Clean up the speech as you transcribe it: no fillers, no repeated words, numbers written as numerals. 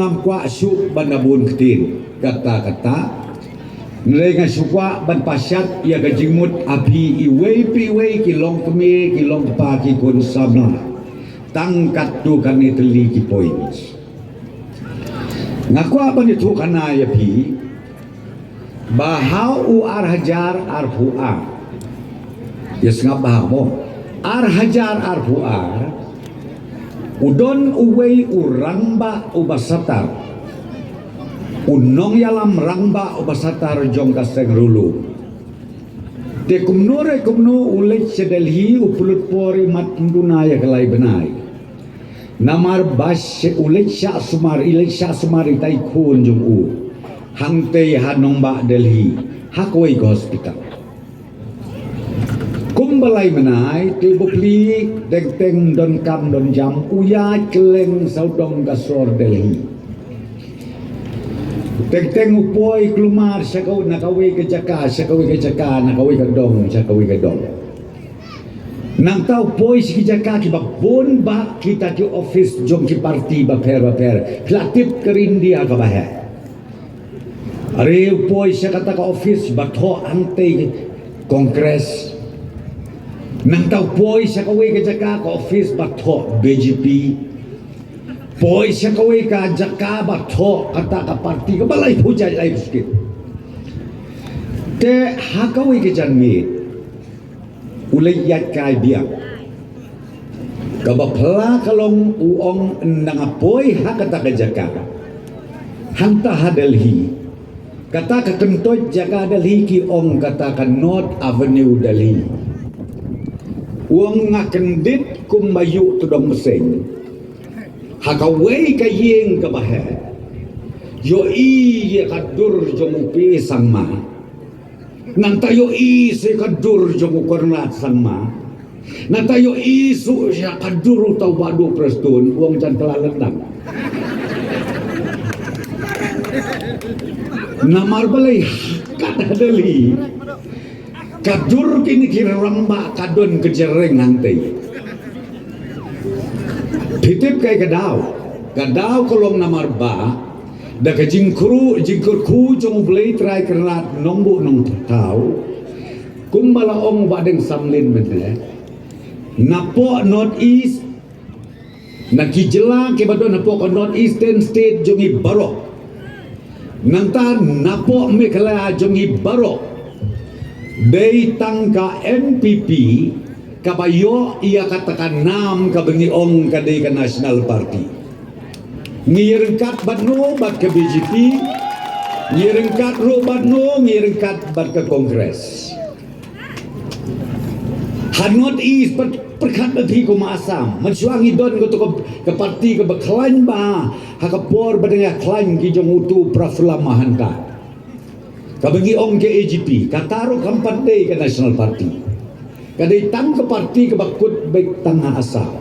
ngam kwa syuk bandabun ketin kata-kata nrenga syukwa ban pasyat ia gajimut api iwei piwei kilong kemi kilong pa ki kun sabna tangkat tu kan iteli ki points ngakwa ban itu kana ya pi bahau u ar hajar ar fuar yes ngap bahau ar hajar ar fuar udon uwei urangba ubasatar unong yalam rangba ubasatar jong kaseng rulu te kumnore kumno ulet sedelhi upulut pori mat ndunaya kelai benai namar bas ulet sya sumar ilet sya sumar itai kun jong u hangte hanomba delhi hakoi ke hospital kumbalai menai te bukli teng teng don kam don jam uya keleng saudong gasor delhi teng teng upoi kelumar sakau nakawi ke jaka nakawi ke dong nang tau poi si jaka ki babon ba kita ki office jong ki parti ba per klatip kerindia ka bahe are upoi sakata ka office ba tho ante kongres nang tau poi sakawi ke jaka ka office ba tho BJP poi sakawi ka jaka ba tho kata ka parti ka balai hujai lai sikit te hakawi ke janmi ulai yat kai biak ka ba pla kalong uong nang poi hakata ka jaka hanta hadelhi kata ka kentot jaka Delhi ki ong kata ka North Avenue Delhi uang ngakendit kumbayu tudong mesing hakawai ka yeng ka bahe yo i ye kadur jong upi sang ma nang tayo i se kadur jong ukornat sang ma nang tayo i su ya kadur tau badu prestun uang jan kelalendang namar balai kata Delhi kadur kini kira ramba kadon kejereng nanti pitip kay kadau kolong namar ba da ka jingkur ku jong blay try kerat nombo nong tau kumbala ong badeng samlin mete napo north east nakijela ke bado napo north eastern state jongi barok nanta napo Meghalaya jongi barok Day tangka NPP kabayo ia katakan nam kabengi ong kadai ka National Party ngirengkat badno bad ke BJP ngirengkat ro badno ngirengkat bad ke Kongres hanot is perkat bati ko maasam mensuangi don ko ke parti ke beklan ba hakapor badeng klan ki jong utu praflamahan ka kabengi ong ke AGP kataro kampan day ke National Party kadai tang ke parti ke bakut baik tangah asal